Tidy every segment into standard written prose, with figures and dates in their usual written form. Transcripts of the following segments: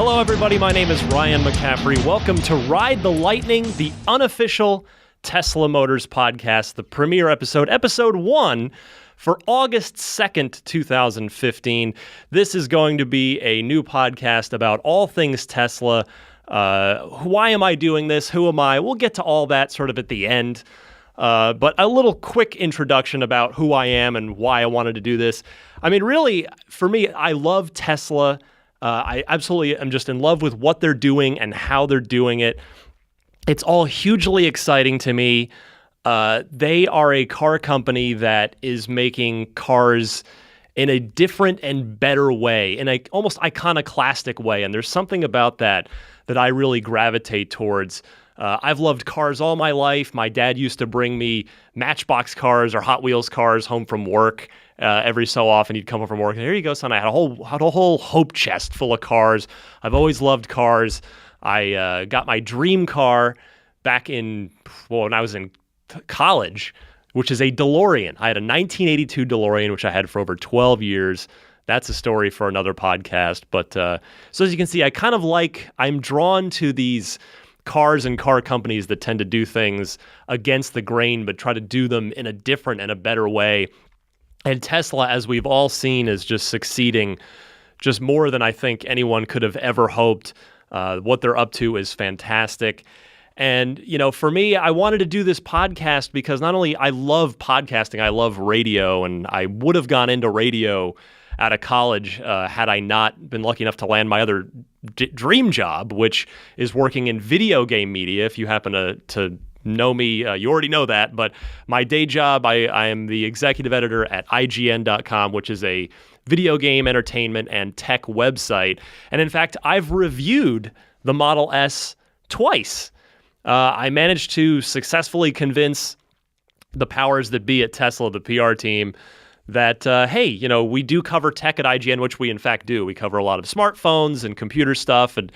Hello, everybody. My name is Ryan McCaffrey. Welcome to Ride the Lightning, the unofficial Tesla Motors Podcast, the premiere episode, episode 1 for August 2nd, 2015. This is going to be a new podcast about all things Tesla. Why am I doing this? Who am I? We'll get to all that sort of at the end. But a little quick introduction about who I am and why I wanted to do this. I mean, really, for me, I love Tesla. I absolutely am just in love with what they're doing and how they're doing it. It's all hugely exciting to me. They are a car company that is making cars in a different and better way, in a almost iconoclastic way. And there's something about that I really gravitate towards. I've loved cars all my life. My dad used to bring me Matchbox cars or Hot Wheels cars home from work. Every so often he'd come home from work and here you go, son. I had a whole hope chest full of cars. I've always loved cars. I got my dream car back when I was in college, which is a DeLorean. I had a 1982 DeLorean, which I had for over 12 years. That's a story for another podcast. But so as you can see, I'm drawn to these cars and car companies that tend to do things against the grain, but try to do them in a different and a better way. And Tesla, as we've all seen, is just succeeding just more than I think anyone could have ever hoped. What they're up to is fantastic. And, for me, I wanted to do this podcast because not only I love podcasting, I love radio, and I would have gone into radio out of college had I not been lucky enough to land my other dream job, which is working in video game media. If you happen to know me, you already know that, but my day job, I am the executive editor at IGN.com, which is a video game entertainment and tech website. And in fact, I've reviewed the Model S twice. I managed to successfully convince the powers that be at Tesla, the PR team, that, hey, we do cover tech at IGN, which we in fact do. We cover a lot of smartphones and computer stuff. And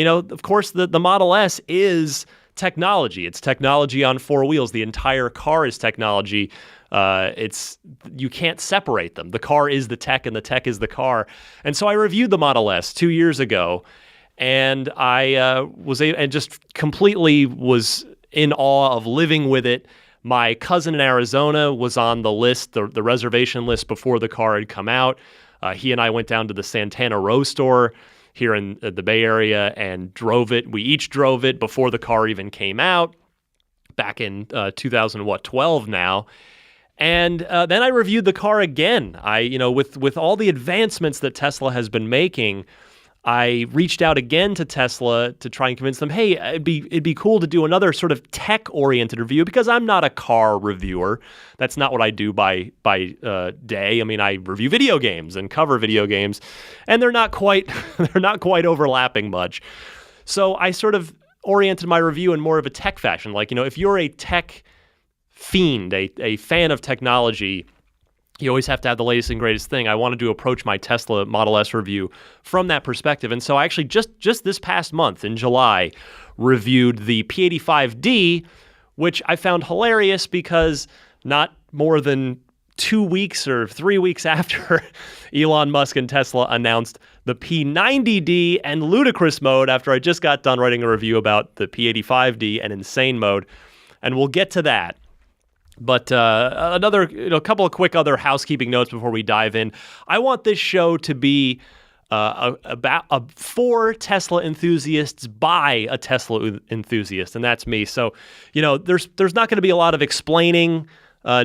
of course, the Model S is technology. It's technology on four wheels. The entire car is technology. You can't separate them. The car is the tech and the tech is the car. And so I reviewed the Model S 2 years ago, and I just completely was in awe of living with it. My cousin in Arizona was on the list, the reservation list before the car had come out. He and I went down to the Santana Row store here in the Bay Area and drove it. We each drove it before the car even came out back in 2012 now. And then I reviewed the car again. With all the advancements that Tesla has been making, I reached out again to Tesla to try and convince them, hey, it'd be cool to do another sort of tech-oriented review because I'm not a car reviewer. That's not what I do by day. I mean, I review video games and cover video games, and they're not quite overlapping much. So I sort of oriented my review in more of a tech fashion. Like, if you're a tech fiend, a fan of technology, you always have to have the latest and greatest thing. I wanted to approach my Tesla Model S review from that perspective. And so I actually just this past month in July reviewed the P85D, which I found hilarious because not more than 2 weeks or 3 weeks after Elon Musk and Tesla announced the P90D and Ludicrous Mode, after I just got done writing a review about the P85D and Insane Mode. And we'll get to that. But a couple of quick other housekeeping notes before we dive in. I want this show to be for Tesla enthusiasts by a Tesla enthusiast, and that's me. So, there's not going to be a lot of explaining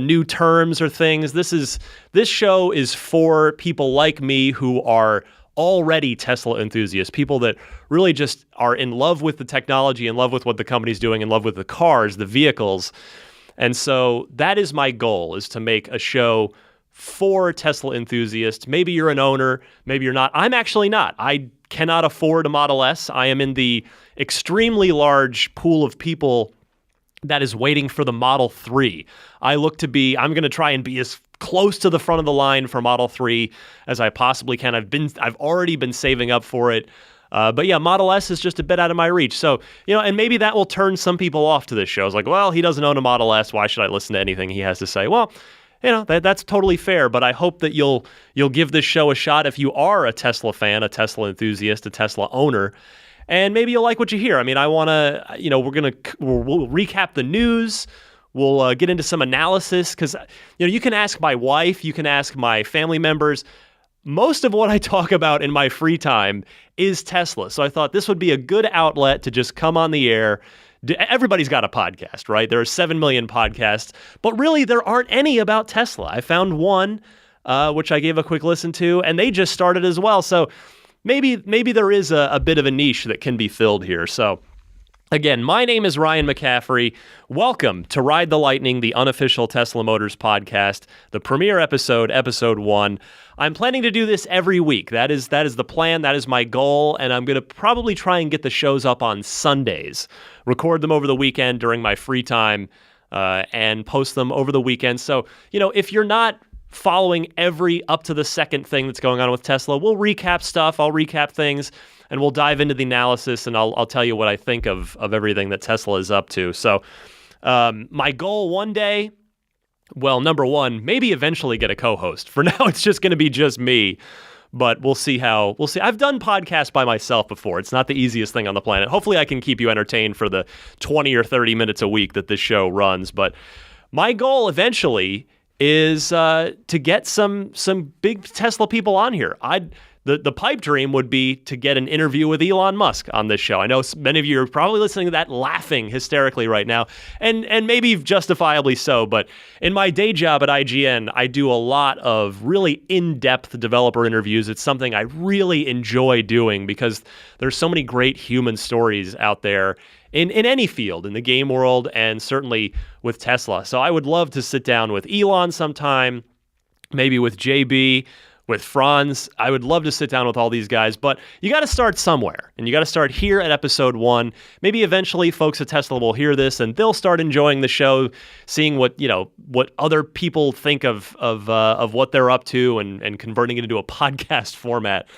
new terms or things. This show is for people like me who are already Tesla enthusiasts, people that really just are in love with the technology, in love with what the company's doing, in love with the cars, the vehicles. And so that is my goal, is to make a show for Tesla enthusiasts. Maybe you're an owner, maybe you're not. I'm actually not. I cannot afford a Model S. I am in the extremely large pool of people that is waiting for the Model 3. I'm going to try and be as close to the front of the line for Model 3 as I possibly can. I've already been saving up for it. But yeah, Model S is just a bit out of my reach. So, and maybe that will turn some people off to this show. It's like, well, he doesn't own a Model S. Why should I listen to anything he has to say? Well, that's totally fair. But I hope that you'll give this show a shot if you are a Tesla fan, a Tesla enthusiast, a Tesla owner, and maybe you'll like what you hear. I mean, I want to, we'll recap the news. We'll get into some analysis because, you can ask my wife, you can ask my family members. Most of what I talk about in my free time is Tesla. So I thought this would be a good outlet to just come on the air. Everybody's got a podcast, right? There are 7 million podcasts, but really there aren't any about Tesla. I found one, which I gave a quick listen to, and they just started as well. So maybe there is a bit of a niche that can be filled here. So again, my name is Ryan McCaffrey. Welcome to Ride the Lightning, the unofficial Tesla Motors podcast, the premiere episode, episode 1. I'm planning to do this every week. That is the plan. That is my goal. And I'm going to probably try and get the shows up on Sundays, record them over the weekend during my free time, and post them over the weekend. So, if you're not following every up to the second thing that's going on with Tesla, we'll recap stuff. I'll recap things and we'll dive into the analysis and I'll tell you what I think of everything that Tesla is up to. So my goal one day, well, number one, maybe eventually get a co-host. For now, it's just going to be just me, but we'll see. I've done podcasts by myself before. It's not the easiest thing on the planet. Hopefully I can keep you entertained for the 20 or 30 minutes a week that this show runs. But my goal eventually is to get some big Tesla people on here. The pipe dream would be to get an interview with Elon Musk on this show. I know many of you are probably listening to that laughing hysterically right now, and maybe justifiably so, but in my day job at IGN, I do a lot of really in-depth developer interviews. It's something I really enjoy doing because there's so many great human stories out there in any field, in the game world, and certainly with Tesla. So I would love to sit down with Elon sometime, maybe with JB, with Franz. I would love to sit down with all these guys, but you got to start somewhere, and you got to start here at episode 1. Maybe eventually folks at Tesla will hear this and they'll start enjoying the show, seeing what other people think of what they're up to and converting it into a podcast format.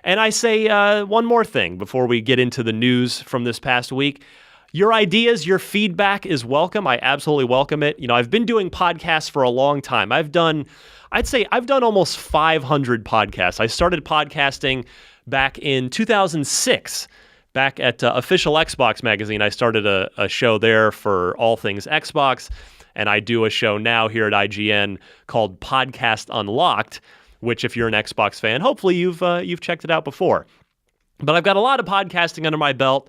And I say one more thing before we get into the news from this past week. Your ideas, your feedback is welcome. I absolutely welcome it. I've been doing podcasts for a long time. I've done almost 500 podcasts. I started podcasting back in 2006, back at Official Xbox magazine. I started a show there for all things Xbox, and I do a show now here at IGN called Podcast Unlocked, which if you're an Xbox fan, hopefully you've checked it out before. But I've got a lot of podcasting under my belt,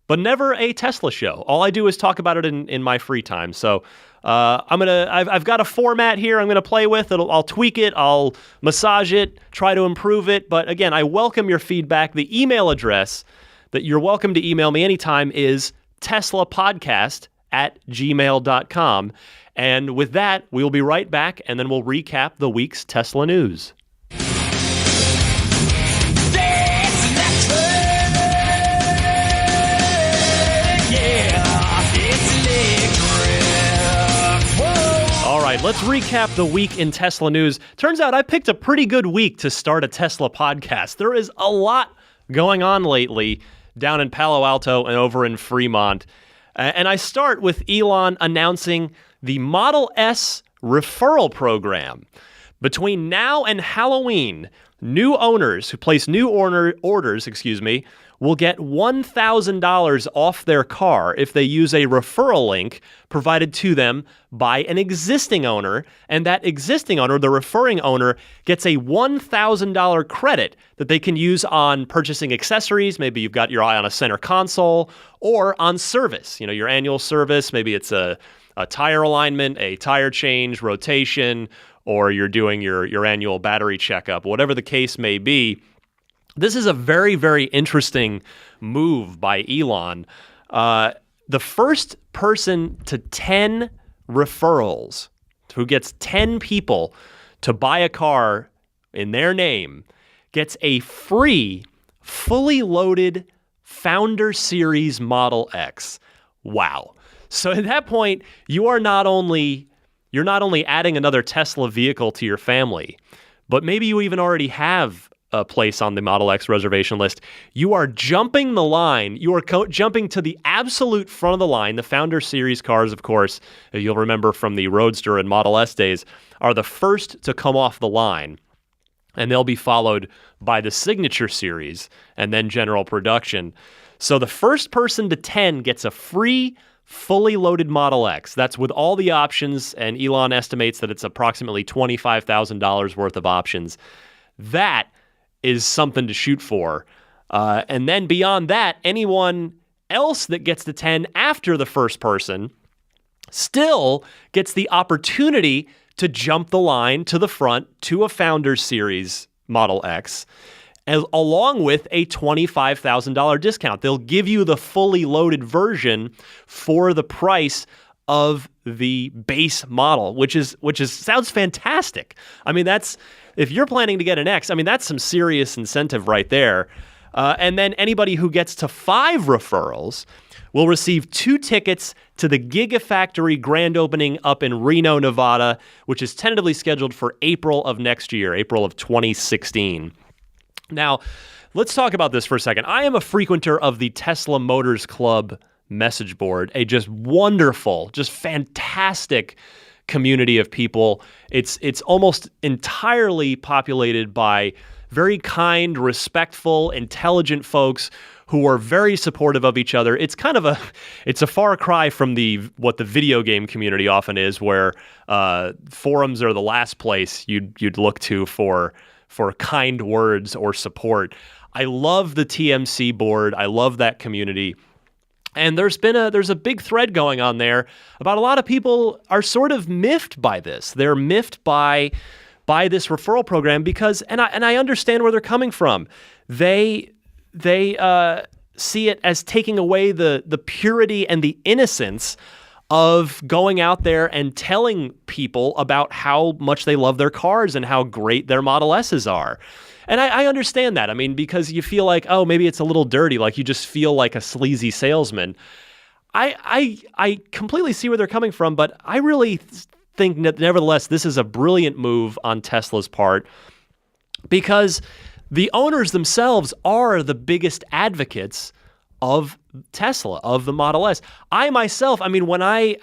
but never a Tesla show. All I do is talk about it in my free time. So I've got a format here I'm gonna play with. I'll tweak it, I'll massage it, try to improve it. But again, I welcome your feedback. The email address that you're welcome to email me anytime is teslapodcast@gmail.com. And with that, we'll be right back, and then we'll recap the week's Tesla news. All right, let's recap the week in Tesla news. Turns out I picked a pretty good week to start a Tesla podcast. There is a lot going on lately down in Palo Alto and over in Fremont. And I start with Elon announcing the Model S referral program. Between now and Halloween, new owners who place new orders, will get $1,000 off their car if they use a referral link provided to them by an existing owner, and that existing owner, the referring owner, gets a $1,000 credit that they can use on purchasing accessories. Maybe you've got your eye on a center console, or on service, your annual service. Maybe it's a tire alignment, a tire change, rotation, or you're doing your annual battery checkup, whatever the case may be. This is a very, very interesting move by Elon. The first person to 10 referrals, who gets 10 people to buy a car in their name, gets a free, fully loaded Founder Series Model X. Wow. So at that point, you're not only adding another Tesla vehicle to your family, but maybe you even already have a place on the Model X reservation list, you are jumping the line. You are jumping to the absolute front of the line. The Founder Series cars, of course, you'll remember from the Roadster and Model S days, are the first to come off the line. And they'll be followed by the Signature Series and then general production. So the first person to 10 gets a free, fully loaded Model X. That's with all the options, and Elon estimates that it's approximately $25,000 worth of options. That is something to shoot for. And then beyond that, anyone else that gets to 10 after the first person still gets the opportunity to jump the line to the front to a Founders Series Model X, along with a $25,000 discount. They'll give you the fully loaded version for the price of the base model, which is sounds fantastic. I mean, if you're planning to get an X, I mean, that's some serious incentive right there. And then anybody who gets to 5 referrals will receive 2 tickets to the Gigafactory grand opening up in Reno, Nevada, which is tentatively scheduled for April of next year, April of 2016. Now, let's talk about this for a second. I am a frequenter of the Tesla Motors Club message board, a just wonderful, just fantastic community of people. It's almost entirely populated by very kind, respectful, intelligent folks who are very supportive of each other. It's kind of it's a far cry from what the video game community often is, where forums are the last place you'd look to for kind words or support. I love the TMC board. I love that community. And there's a big thread going on there about a lot of people are sort of miffed by this. They're miffed by this referral program because, and I understand where they're coming from. They see it as taking away the purity and the innocence of going out there and telling people about how much they love their cars and how great their Model S's are. And I understand that. I mean, because you feel like, oh, maybe it's a little dirty, like you just feel like a sleazy salesman. I completely see where they're coming from, but I really think that nevertheless, this is a brilliant move on Tesla's part because the owners themselves are the biggest advocates of Tesla, of the Model S. I myself, I mean, when I'm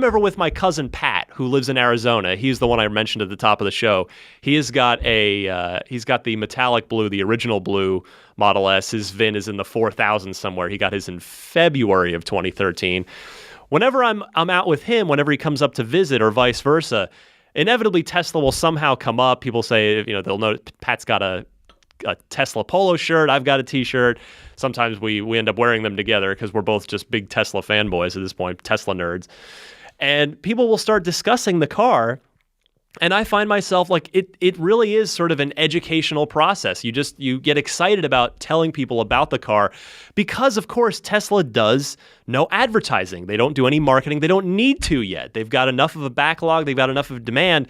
ever with my cousin Pat, who lives in Arizona, he's the one I mentioned at the top of the show. He's got the metallic blue, the original blue Model S. His VIN is in the 4,000 somewhere. He got his in February of 2013. Whenever I'm out with him, whenever he comes up to visit or vice versa, inevitably Tesla will somehow come up. People say, they'll know Pat's got a Tesla polo shirt. I've got a t-shirt. Sometimes we end up wearing them together because we're both just big Tesla fanboys at this point, Tesla nerds. And people will start discussing the car. And I find myself like it really is sort of an educational process. You get excited about telling people about the car because, of course, Tesla does no advertising. They don't do any marketing. They don't need to yet. They've got enough of a backlog. They've got enough of demand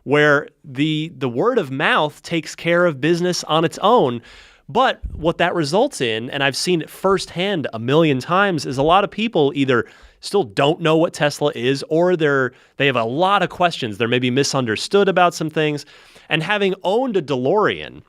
where the word of mouth takes care of business on its own. But what that results in, and I've seen it firsthand a million times, is a lot of people either still don't know what Tesla is, or they have a lot of questions. They're maybe misunderstood about some things. And having owned a DeLorean,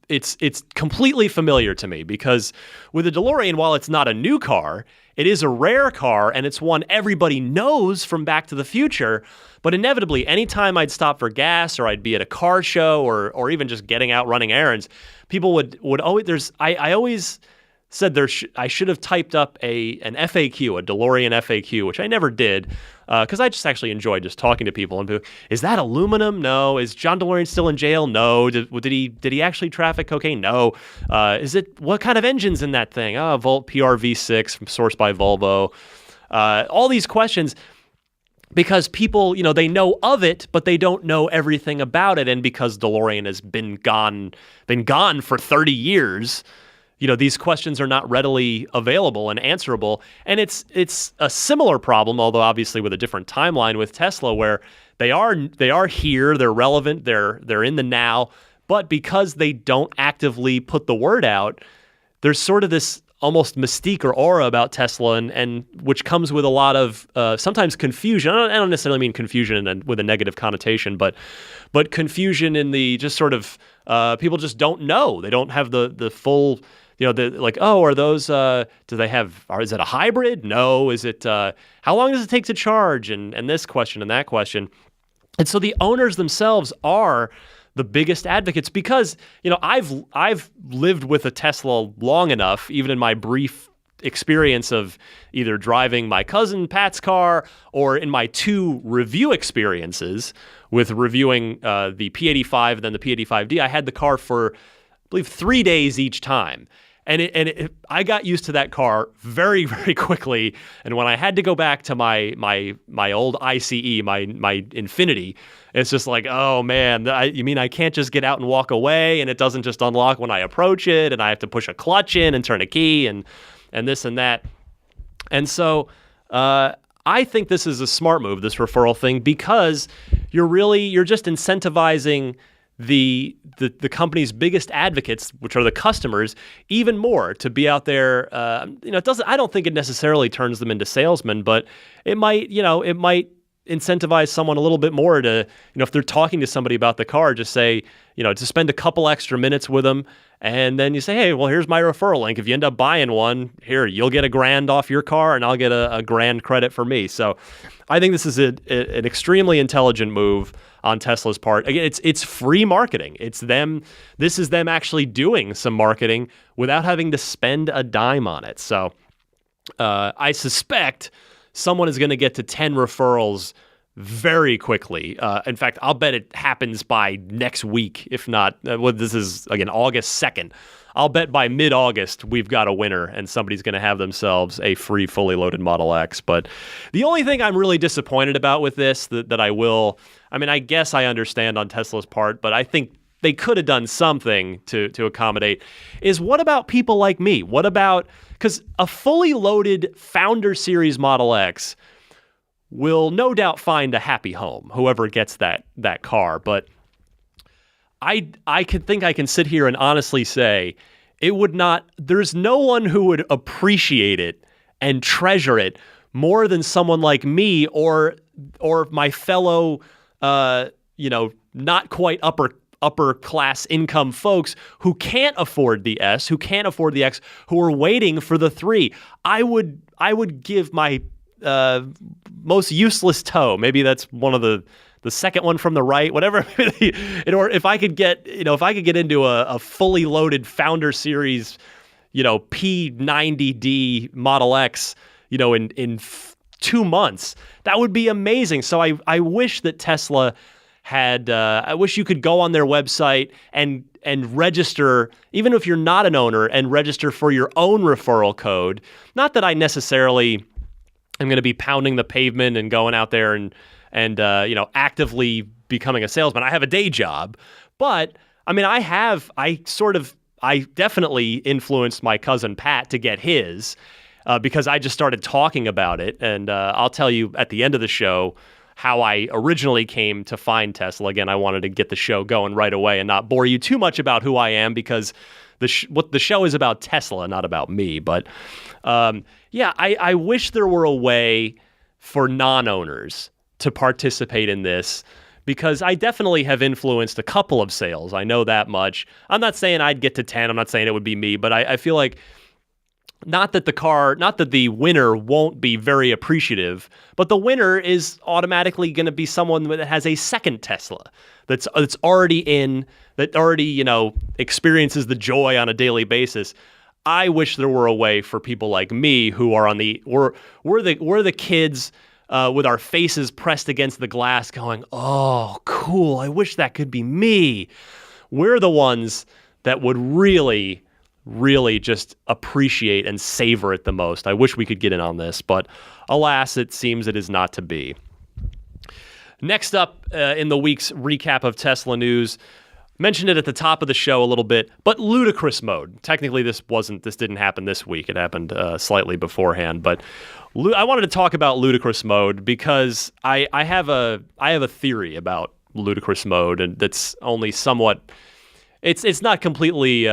it's completely familiar to me because with a DeLorean, while it's not a new car, it is a rare car, and it's one everybody knows from Back to the Future. But inevitably, anytime I'd stop for gas or I'd be at a car show or even just getting out running errands, people would always I always said I should have typed up an FAQ, a DeLorean FAQ, which I never did because I just actually enjoyed just talking to people and is that aluminum? No. Is John DeLorean still in jail? No. Did he actually traffic cocaine? No. What kind of engine's in that thing? Volt PRV6 sourced by Volvo. All these questions. Because people, they know of it, but they don't know everything about it. And because DeLorean has been gone for 30 years, these questions are not readily available and answerable. And it's a similar problem, although obviously with a different timeline with Tesla, where they are here, they're relevant, they're in the now, but because they don't actively put the word out, there's sort of this almost mystique or aura about Tesla, and which comes with a lot of sometimes confusion. I don't necessarily mean confusion with a negative connotation, but confusion in the just sort of people just don't know. They don't have the full, like, oh, are those, do they have, or is it a hybrid? No. Is it, how long does it take to charge? And this question and that question. And so the owners themselves are the biggest advocates because, I've lived with a Tesla long enough, even in my brief experience of either driving my cousin Pat's car or in my 2 review experiences with reviewing the P85 and then the P85D. I had the car for, I believe, 3 days each time. And I got used to that car very, very quickly. And when I had to go back to my old ICE, my Infinity, it's just like, oh man, you mean I can't just get out and walk away, and it doesn't just unlock when I approach it, and I have to push a clutch in and turn a key and this and that. And so I think this is a smart move, this referral thing, because you're just incentivizing the company's biggest advocates, which are the customers, even more to be out there. I don't think it necessarily turns them into salesmen, but it might incentivize someone a little bit more to, if they're talking to somebody about the car, just say, to spend a couple extra minutes with them. And then you say, hey, well, here's my referral link. If you end up buying one, here, you'll get $1,000 off your car and I'll get a $1,000 credit for me. So I think this is an extremely intelligent move on Tesla's part. Again, it's free marketing. This is them actually doing some marketing without having to spend a dime on it. So I suspect someone is going to get to 10 referrals very quickly. In fact, I'll bet it happens by next week, if not, this is, again, August 2nd. I'll bet by mid-August we've got a winner and somebody's going to have themselves a free, fully loaded Model X. But the only thing I'm really disappointed about with this, I guess I understand on Tesla's part, but I think they could have done something to accommodate, is what about people like me? Because a fully loaded Founder Series Model X will no doubt find a happy home, whoever gets that car. But I can sit here and honestly say there's no one who would appreciate it and treasure it more than someone like me or my fellow, not quite upper class income folks who can't afford the S, who can't afford the X, who are waiting for the 3. I would give my most useless toe. Maybe that's one of the second one from the right, whatever. Or if I could get into a fully loaded Founder Series, P90D Model X, in 2 months, that would be amazing. So I wish that Tesla had, I wish you could go on their website and register, even if you're not an owner, and register for your own referral code. Not that I necessarily am going to be pounding the pavement and going out there and actively becoming a salesman. I have a day job, but I definitely influenced my cousin Pat to get his because I just started talking about it. And I'll tell you at the end of the show how I originally came to find Tesla. Again, I wanted to get the show going right away and not bore you too much about who I am, because what the show is about Tesla, not about me. But I wish there were a way for non-owners to participate in this, because I definitely have influenced a couple of sales. I know that much. I'm not saying I'd get to 10. I'm not saying it would be me, but I feel like not that the winner won't be very appreciative, but the winner is automatically going to be someone that has a second Tesla that's already experiences the joy on a daily basis. I wish there were a way for people like me who are we're the kids with our faces pressed against the glass going, oh, cool, I wish that could be me. We're the ones that would really just appreciate and savor it the most. I wish we could get in on this, but alas, it seems it is not to be. Next up in the week's recap of Tesla news, mentioned it at the top of the show a little bit, but Ludicrous Mode. Technically, this didn't happen this week. It happened slightly beforehand, but I wanted to talk about Ludicrous Mode because I have a theory about Ludicrous Mode, and that's only somewhat. It's not completely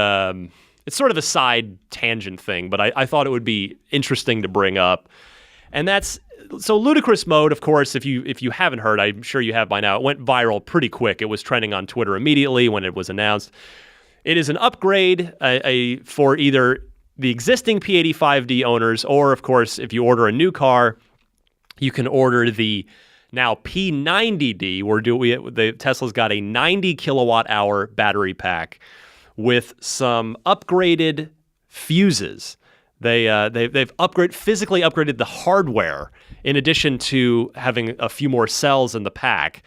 it's sort of a side tangent thing, but I thought it would be interesting to bring up. And that's so Ludicrous Mode, of course, if you haven't heard, I'm sure you have by now, it went viral pretty quick. It was trending on Twitter immediately when it was announced. It is an upgrade for either the existing P85D owners, or of course, if you order a new car, you can order the now P90D. Tesla's got a 90 kilowatt hour battery pack with some upgraded fuses. They've physically upgraded the hardware in addition to having a few more cells in the pack.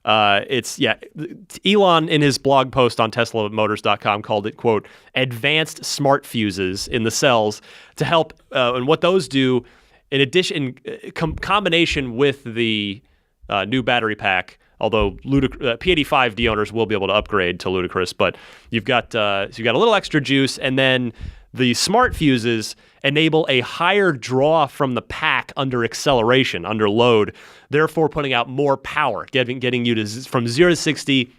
Elon in his blog post on teslamotors.com called it, quote, advanced smart fuses in the cells to help, and what those do in addition, combination with the new battery pack, although P85D owners will be able to upgrade to Ludicrous, but you've got a little extra juice, and then the smart fuses enable a higher draw from the pack under acceleration, under load, therefore putting out more power, getting you from 0 to 60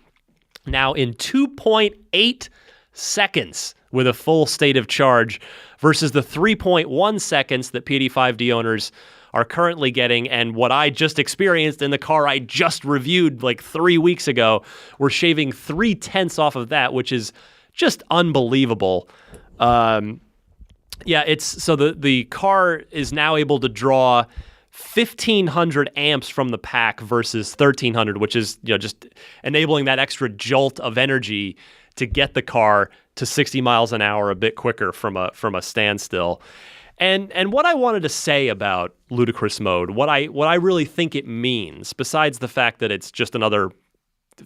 now in 2.8 seconds with a full state of charge versus the 3.1 seconds that P85D owners are currently getting. And what I just experienced in the car I just reviewed like 3 weeks ago, we're shaving 0.3 off of that, which is just unbelievable. The car is now able to draw 1,500 amps from the pack versus 1,300, which is just enabling that extra jolt of energy to get the car to 60 miles an hour a bit quicker from a standstill. And what I wanted to say about Ludicrous Mode, what I really think it means, besides the fact that it's just another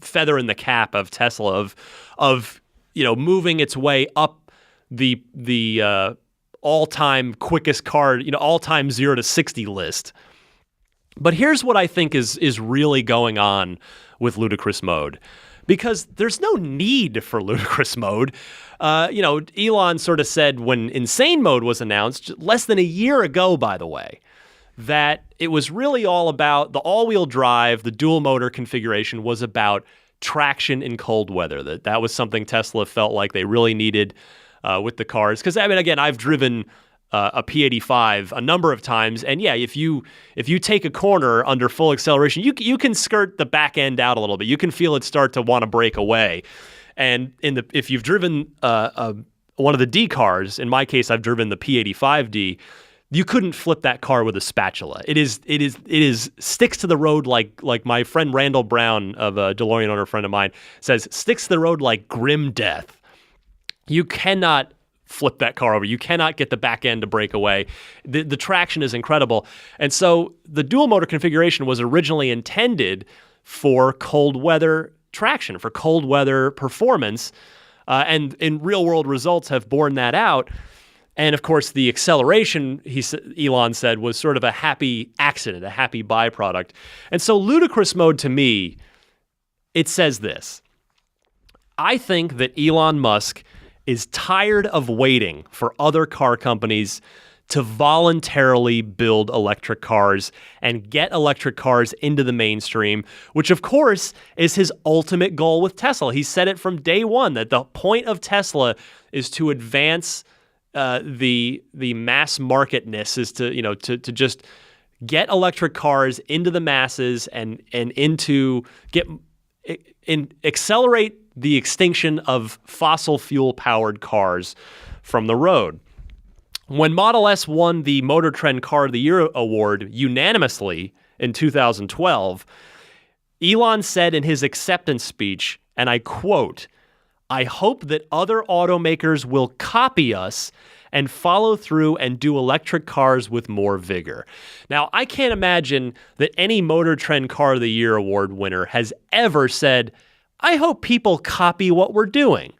feather in the cap of Tesla of moving its way up the all-time quickest car, all-time 0 to 60 list. But here's what I think is really going on with Ludicrous Mode, because there's no need for Ludicrous Mode. Elon sort of said when Insane Mode was announced, less than a year ago, by the way, that it was really all about the all-wheel drive, the dual motor configuration was about traction in cold weather. That was something Tesla felt like they really needed with the cars. Because, again, I've driven a P85 a number of times, and yeah, if you take a corner under full acceleration, you can skirt the back end out a little bit. You can feel it start to want to break away. And if you've driven one of the D cars, in my case, I've driven the P85D, you couldn't flip that car with a spatula. It is sticks to the road like my friend Randall Brown of a DeLorean owner friend of mine says, sticks to the road like grim death. You cannot flip that car over. You cannot get the back end to break away. The traction is incredible. And so the dual motor configuration was originally intended for cold weather traction, for cold weather performance. And in real world results have borne that out. And of course, the acceleration, Elon said, was sort of a happy accident, a happy byproduct. And so Ludicrous Mode, to me, it says this. I think that Elon Musk is tired of waiting for other car companies to voluntarily build electric cars and get electric cars into the mainstream, which of course is his ultimate goal with Tesla. He said it from day one that the point of Tesla is to advance the mass marketness, is to just get electric cars into the masses and accelerate the extinction of fossil fuel powered cars from the road. When Model S won the Motor Trend Car of the Year award unanimously in 2012, Elon said in his acceptance speech, and I quote, "I hope that other automakers will copy us and follow through and do electric cars with more vigor." Now, I can't imagine that any Motor Trend Car of the Year award winner has ever said, "I hope people copy what we're doing."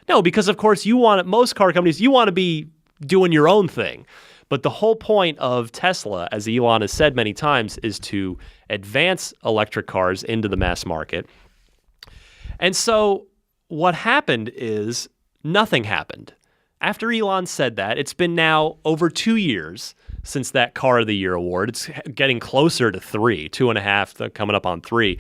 No, because of course most car companies, you want to be doing your own thing. But the whole point of Tesla, as Elon has said many times, is to advance electric cars into the mass market. And so what happened is nothing happened. After Elon said that, it's been now over 2 years since that Car of the Year award. It's getting closer to 3, 2.5, coming up on 3.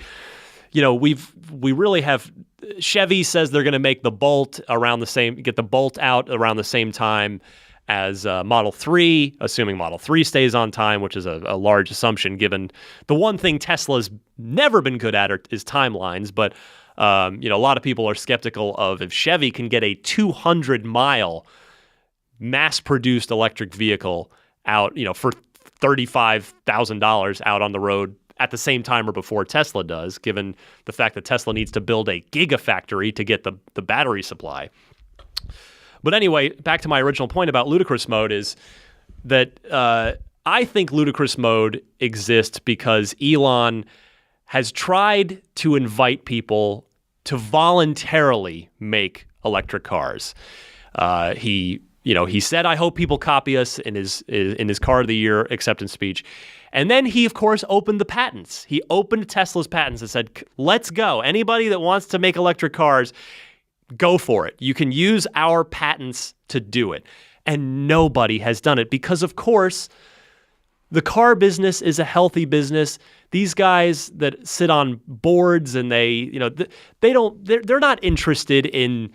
we really have. Chevy says they're going to make the Bolt get the Bolt out around the same time as Model 3, assuming Model 3 stays on time, which is a large assumption given the one thing Tesla's never been good at is timelines. But, a lot of people are skeptical of if Chevy can get a 200-mile mass-produced electric vehicle out, for $35,000 out on the road at the same time or before Tesla does, given the fact that Tesla needs to build a gigafactory to get the battery supply. But anyway, back to my original point about Ludicrous Mode is that I think Ludicrous Mode exists because Elon has tried to invite people to voluntarily make electric cars. He said, "I hope people copy us" in his Car of the Year acceptance speech. And then he, of course, opened the patents. He opened Tesla's patents and said, let's go. Anybody that wants to make electric cars, go for it. You can use our patents to do it. And nobody has done it because, of course, the car business is a healthy business. These guys that sit on boards and they're not interested in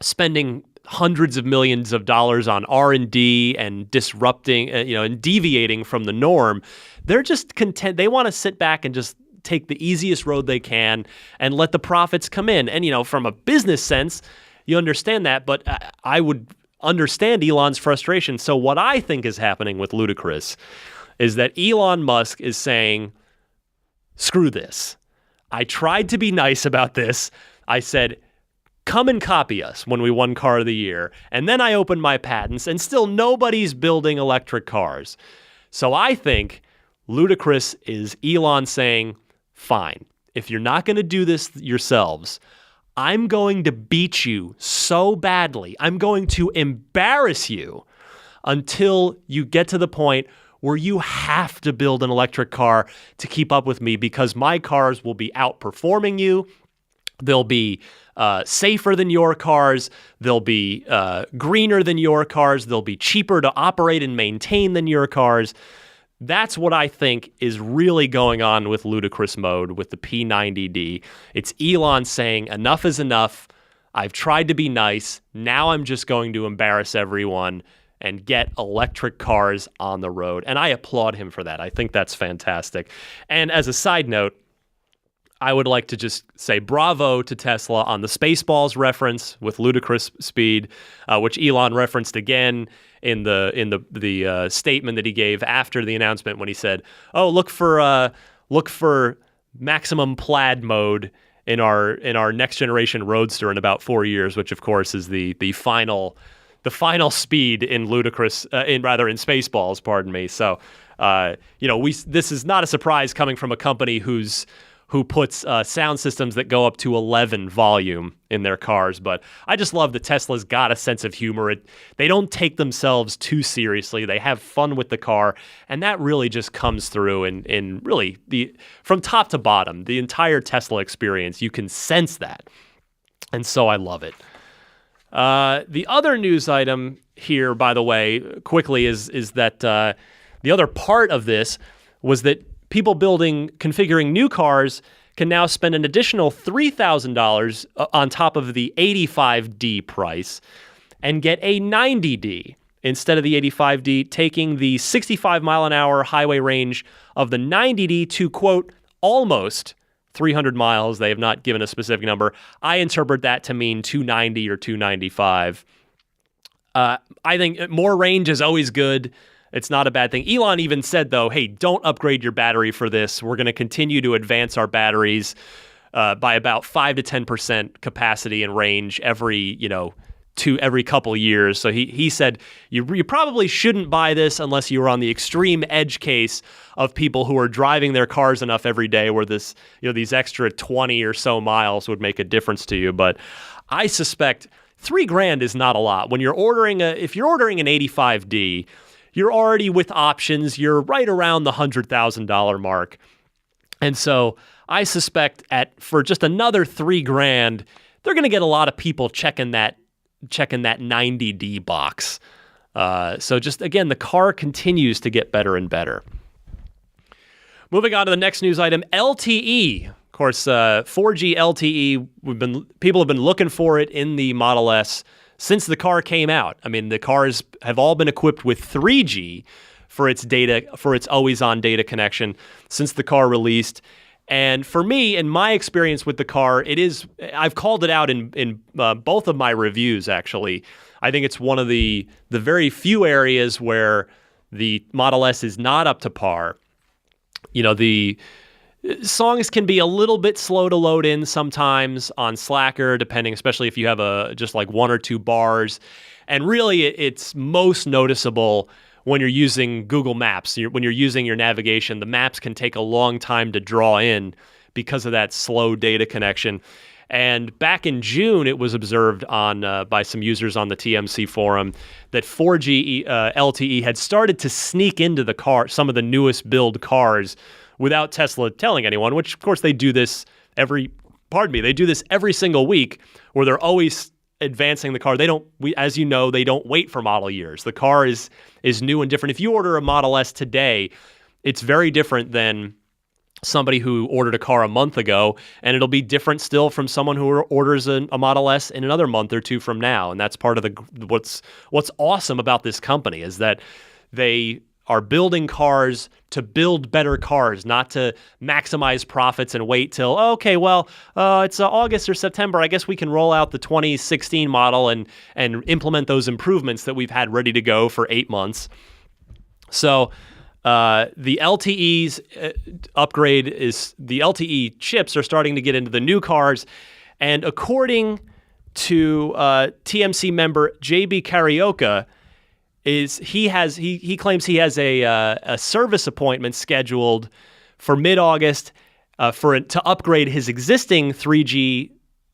spending hundreds of millions of dollars on R&D and disrupting, and deviating from the norm. They're just content. They want to sit back and just take the easiest road they can and let the profits come in. And, from a business sense, you understand that, but I would understand Elon's frustration. So what I think is happening with Ludicrous is that Elon Musk is saying, screw this. I tried to be nice about this. I said, come and copy us when we won Car of the Year. And then I opened my patents and still nobody's building electric cars. So I think Ludicrous is Elon saying, fine, if you're not going to do this yourselves, I'm going to beat you so badly. I'm going to embarrass you until you get to the point where you have to build an electric car to keep up with me because my cars will be outperforming you. They'll be safer than your cars. They'll be greener than your cars. They'll be cheaper to operate and maintain than your cars. That's what I think is really going on with Ludicrous Mode with the P90D. It's Elon saying, enough is enough. I've tried to be nice. Now I'm just going to embarrass everyone and get electric cars on the road. And I applaud him for that. I think that's fantastic. And as a side note, I would like to just say bravo to Tesla on the Spaceballs reference with ludicrous speed, which Elon referenced again in the statement that he gave after the announcement when he said, "Oh, look for maximum plaid mode in our next generation Roadster in about 4 years," which of course is the final speed in Spaceballs. Pardon me. So this is not a surprise coming from a company who puts sound systems that go up to 11 volume in their cars. But I just love that Tesla's got a sense of humor. They don't take themselves too seriously. They have fun with the car. And that really just comes through in really from top to bottom, the entire Tesla experience. You can sense that. And so I love it. The other news item here, by the way, quickly, is that the other part of this was that people configuring new cars can now spend an additional $3,000 on top of the 85D price and get a 90D instead of the 85D, taking the 65 mile an hour highway range of the 90D to, quote, almost 300 miles. They have not given a specific number. I interpret that to mean 290 or 295. I think more range is always good. It's not a bad thing. Elon even said, though, hey, don't upgrade your battery for this. We're going to continue to advance our batteries by about 5 to 10% capacity and range every couple years. So he said you probably shouldn't buy this unless you were on the extreme edge case of people who are driving their cars enough every day where these extra 20 or so miles would make a difference to you. But I suspect $3,000 is not a lot. When if you're ordering an 85D, you're already with options. You're right around the $100,000 mark. And so I suspect for just another $3,000, they're going to get a lot of people checking that 90D box. So just, again, the car continues to get better and better. Moving on to the next news item, LTE. Of course, 4G LTE, people have been looking for it in the Model S since the car came out. I mean, the cars have all been equipped with 3G for its always-on data connection since the car released. And for me, in my experience with the car, I've called it out in both of my reviews, actually. I think it's one of the very few areas where the Model S is not up to par. The songs can be a little bit slow to load in sometimes on Slacker, especially if you have just like one or two bars. And really, it's most noticeable when you're using Google Maps. When you're using your navigation, the maps can take a long time to draw in because of that slow data connection. And back in June, it was observed by some users on the TMC forum that 4G LTE had started to sneak into the car, some of the newest build cars, without Tesla telling anyone, which of course they do this every single week, where they're always advancing the car. As you know, they don't wait for model years. The car is new and different. If you order a Model S today, it's very different than somebody who ordered a car a month ago, and it'll be different still from someone who orders a Model S in another month or two from now. And that's part of what's awesome about this company, is that they are building cars to build better cars, not to maximize profits and wait till, it's August or September. I guess we can roll out the 2016 model and implement those improvements that we've had ready to go for 8 months. So the LTE's upgrade the LTE chips are starting to get into the new cars. And according to TMC member JB Carioca, he claims he has a service appointment scheduled for mid-August to upgrade his existing 3G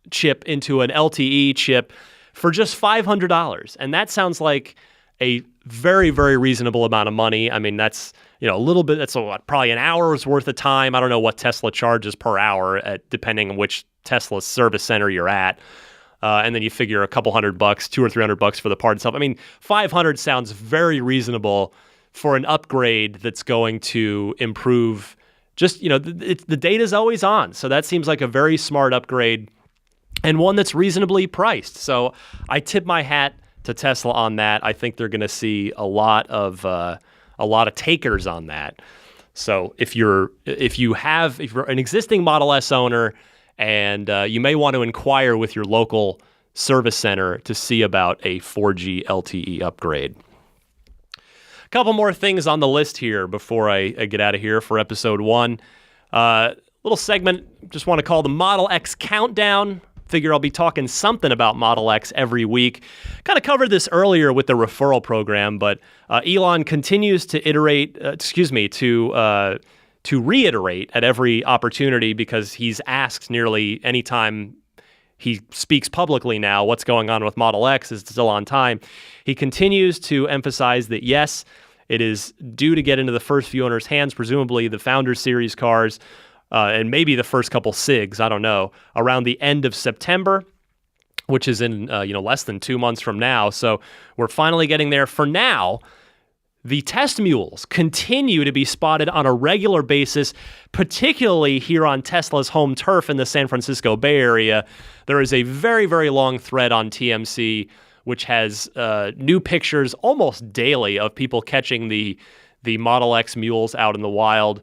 chip into an LTE chip for just $500. And that sounds like a very, very reasonable amount of money. I mean, that's a little bit. That's probably an hour's worth of time. I don't know what Tesla charges per hour, depending on which Tesla service center you're at. And then you figure a couple $100, $200 or $300 for the part itself. I mean, $500 sounds very reasonable for an upgrade that's going to improve. Just the data's always on, so that seems like a very smart upgrade, and one that's reasonably priced. So I tip my hat to Tesla on that. I think they're going to see a lot of takers on that. So if you're an existing Model S owner, and you may want to inquire with your local service center to see about a 4G LTE upgrade. A couple more things on the list here before I get out of here for episode 1. Little segment, just want to call the Model X Countdown. Figure I'll be talking something about Model X every week. Kind of covered this earlier with the referral program, but Elon continues to reiterate at every opportunity, because he's asked nearly any time he speaks publicly now what's going on with Model X. Is it still on time? He continues to emphasize that, yes, it is due to get into the first few owners' hands, presumably the Founder Series cars, and maybe the first couple SIGs, I don't know, around the end of September, which is in less than 2 months from now. So we're finally getting there. For now, the test mules continue to be spotted on a regular basis, particularly here on Tesla's home turf in the San Francisco Bay Area. There is a very, very long thread on TMC, which has new pictures almost daily of people catching the Model X mules out in the wild.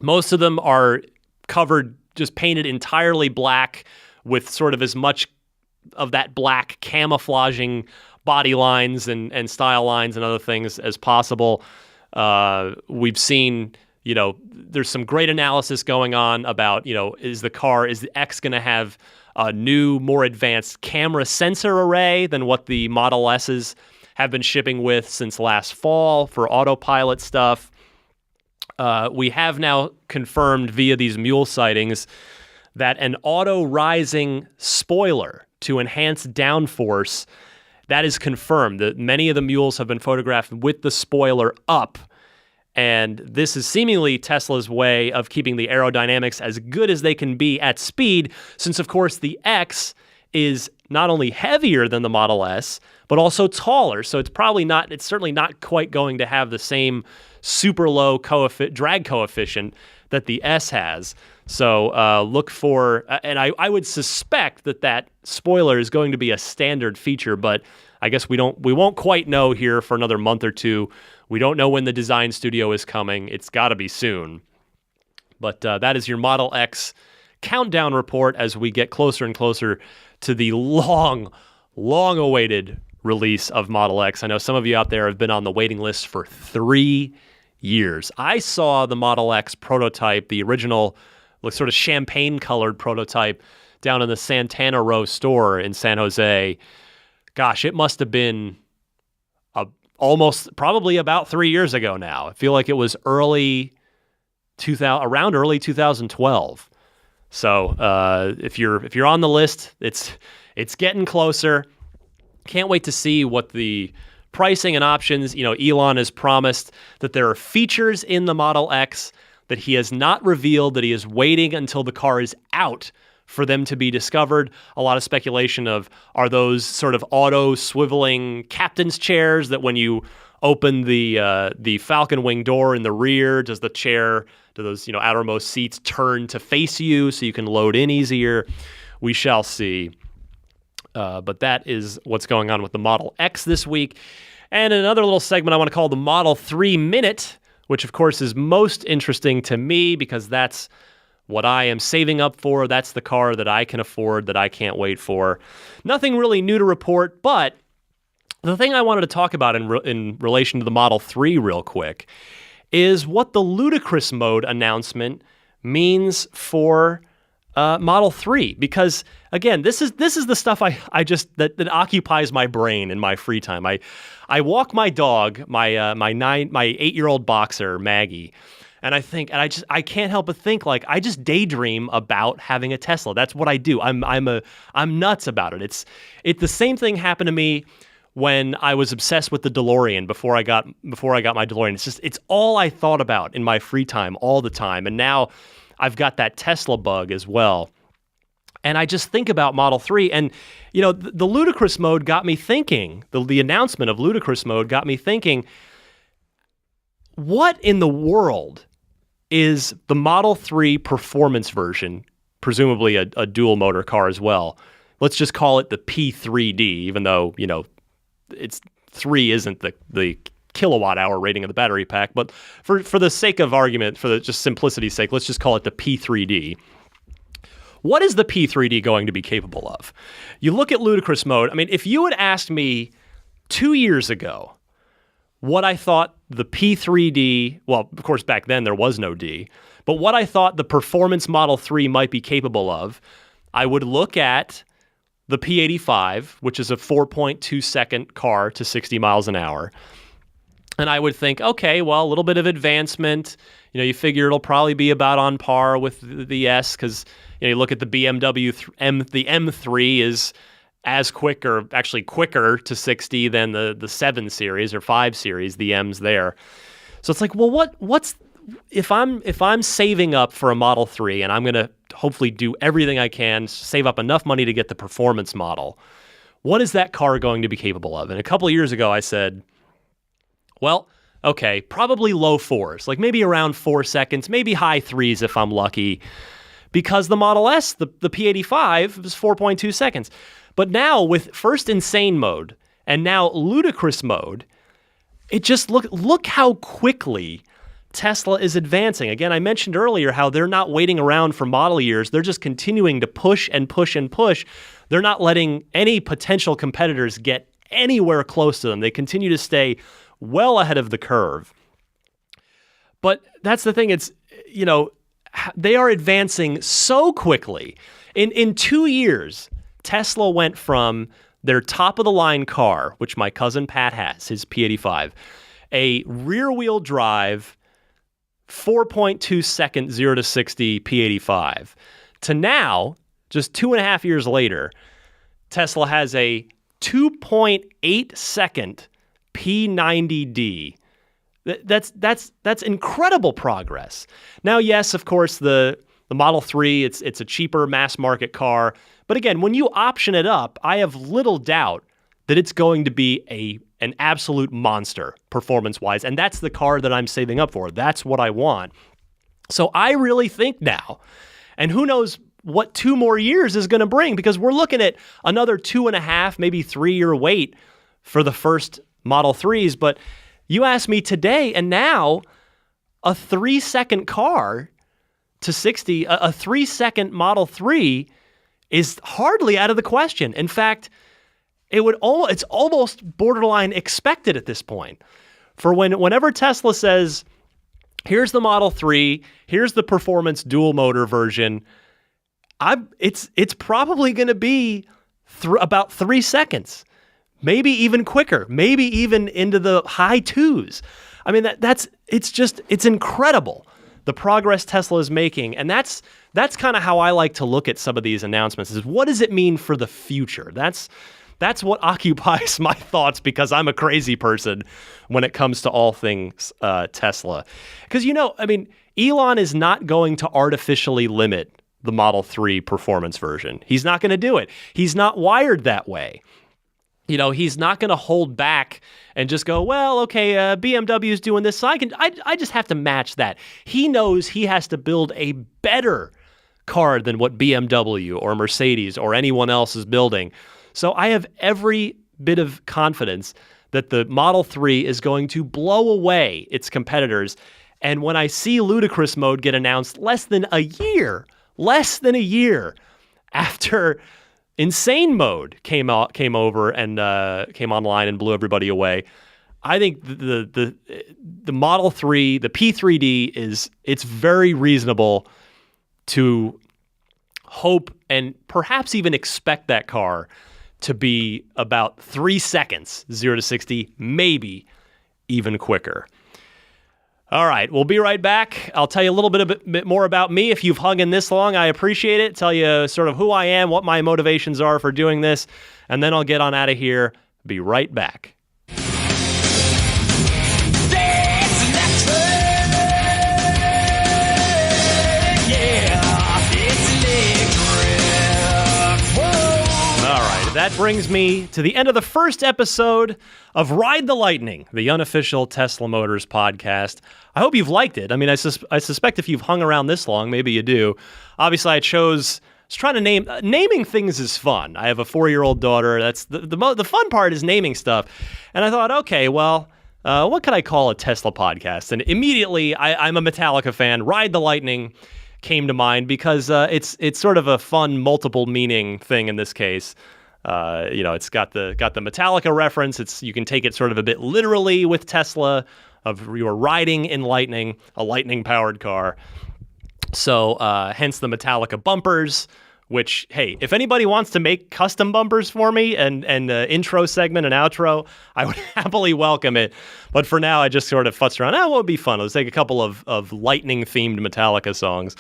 Most of them are covered, just painted entirely black, with sort of as much of that black camouflaging body lines and style lines and other things as possible. We've seen, there's some great analysis going on about, is the X going to have a new, more advanced camera sensor array than what the Model S's have been shipping with since last fall for autopilot stuff? We have now confirmed via these mule sightings that an auto-rising spoiler to enhance downforce, that is confirmed. That many of the mules have been photographed with the spoiler up, and this is seemingly Tesla's way of keeping the aerodynamics as good as they can be at speed, since, of course, the X is not only heavier than the Model S, but also taller. So it's certainly not quite going to have the same super low drag coefficient that the S has. So look for, and I would suspect that spoiler is going to be a standard feature, but I guess we won't quite know here for another month or two. We don't know when the design studio is coming. It's got to be soon. But that is your Model X countdown report as we get closer and closer to the long-awaited release of Model X. I know some of you out there have been on the waiting list for 3 years. I saw the Model X prototype, the original sort of champagne-colored prototype, down in the Santana Row store in San Jose. Gosh, it must have been probably about 3 years ago now. I feel like it was around early 2012. So if you're on the list, it's getting closer. Can't wait to see what the pricing and options. Elon has promised that there are features in the Model X that he has not revealed, that he is waiting until the car is out for them to be discovered. A lot of speculation of, are those sort of auto swiveling captain's chairs that when you open the Falcon Wing door in the rear, do those outermost seats turn to face you so you can load in easier? We shall see. But that is what's going on with the Model X this week. And another little segment I want to call the Model 3 Minute, which of course is most interesting to me because that's what I am saving up for. That's the car that I can afford, that I can't wait for. Nothing really new to report, but the thing I wanted to talk about in relation to the Model 3 real quick is what the Ludicrous Mode announcement means for Model 3. Because again, this is the stuff that occupies my brain in my free time. I walk my dog, my 8-year-old boxer Maggie, and I can't help but think, like, I just daydream about having a Tesla. That's what I do. I'm nuts about it. It's the same thing happened to me when I was obsessed with the DeLorean before I got my DeLorean. It's all I thought about in my free time all the time. And now I've got that Tesla bug as well. And I just think about Model 3, and the Ludicrous Mode got me thinking. The announcement of Ludicrous Mode got me thinking, what in the world is the Model 3 performance version, presumably a dual motor car as well? Let's just call it the P3D, even though, it's 3 isn't the kilowatt hour rating of the battery pack. But for the sake of argument, for just simplicity's sake, let's just call it the P3D. What is the P3D going to be capable of? You look at Ludicrous Mode. I mean, if you had asked me 2 years ago what I thought the P3D, well, of course, back then there was no D, but what I thought the performance Model 3 might be capable of, I would look at the P85, which is a 4.2 second car to 60 miles an hour. And I would think, okay, well, a little bit of advancement. You figure it'll probably be about on par with the S, because you look at the BMW, the M3 is as quick, or actually quicker to 60 than the 7 Series or 5 Series, the M's there. So it's like, well, what's if I'm saving up for a Model 3 and I'm going to hopefully do everything I can, save up enough money to get the performance model, what is that car going to be capable of? And a couple of years ago, I said, well, okay, probably low 4s, like maybe around 4 seconds, maybe high 3s if I'm lucky, because the Model S, the P85, was 4.2 seconds. But now with first Insane Mode and now Ludicrous Mode, it just look how quickly Tesla is advancing. Again, I mentioned earlier how they're not waiting around for model years. They're just continuing to push and push and push. They're not letting any potential competitors get anywhere close to them. They continue to stay well ahead of the curve. But that's the thing. It's, they are advancing so quickly. In 2 years, Tesla went from their top-of-the-line car, which my cousin Pat has, his P85, a rear-wheel drive, 4.2 second 0 to 60 P85, to now, just 2.5 years later, Tesla has a 2.8 second P90D. That's incredible progress. Now, yes, of course, the Model 3, it's a cheaper mass market car. But again, when you option it up, I have little doubt that it's going to be an absolute monster performance-wise. And that's the car that I'm saving up for. That's what I want. So I really think now, and who knows what 2 more years is going to bring, because we're looking at another 2.5, maybe 3-year wait for the first Model 3s. But you asked me today, and now a 3-second car to 60, a 3-second Model 3 is hardly out of the question. In fact, it's almost borderline expected at this point. For whenever Tesla says, here's the Model 3, here's the performance dual motor version, it's probably going to be about 3 seconds, maybe even quicker, maybe even into the high 2s. I mean, it's incredible, the progress Tesla is making. And that's kind of how I like to look at some of these announcements, is what does it mean for the future? That's what occupies my thoughts, because I'm a crazy person when it comes to all things Tesla. Because, Elon is not going to artificially limit the Model 3 performance version. He's not going to do it. He's not wired that way. He's not going to hold back and just go, well, okay, BMW's doing this, so I just have to match that. He knows he has to build a better car than what BMW or Mercedes or anyone else is building. So I have every bit of confidence that the Model 3 is going to blow away its competitors. And when I see Ludicrous Mode get announced less than a year after Insane Mode came over and came online and blew everybody away, I think the Model 3, the P3D, it's very reasonable to hope and perhaps even expect that car to be about 3 seconds, 0 to 60, maybe even quicker. All right, we'll be right back. I'll tell you a little bit more about me. If you've hung in this long, I appreciate it. Tell you sort of who I am, what my motivations are for doing this, and then I'll get on out of here. Be right back. That brings me to the end of the first episode of Ride the Lightning, the unofficial Tesla Motors podcast. I hope you've liked it. I mean, I suspect if you've hung around this long, maybe you do. Obviously, I was trying to naming things is fun. I have a 4-year-old daughter. That's the fun part is naming stuff. And I thought, okay, well, what could I call a Tesla podcast? And immediately, I'm a Metallica fan. Ride the Lightning came to mind because it's sort of a fun multiple meaning thing in this case. It's got the Metallica reference. You can take it sort of a bit literally with Tesla, of you are riding in lightning, a lightning-powered car. So hence the Metallica bumpers, which, hey, if anybody wants to make custom bumpers for me and intro segment and outro, I would happily welcome it. But for now, I just sort of futzed around. What would be fun? Let's take a couple of lightning-themed Metallica songs.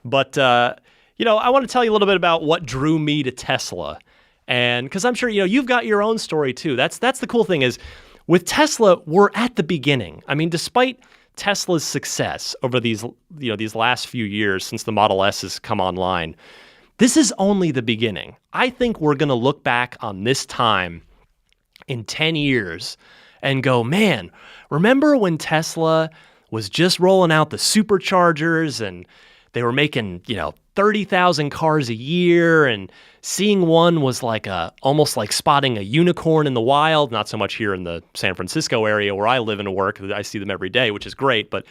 But, I want to tell you a little bit about what drew me to Tesla. And because I'm sure, you've got your own story too. That's the cool thing is with Tesla, we're at the beginning. I mean, despite Tesla's success over these last few years since the Model S has come online, this is only the beginning. I think we're going to look back on this time in 10 years and go, man, remember when Tesla was just rolling out the superchargers and they were making, 30,000 cars a year, and seeing one was almost like spotting a unicorn in the wild. Not so much here in the San Francisco area where I live and work. I see them every day, which is great. But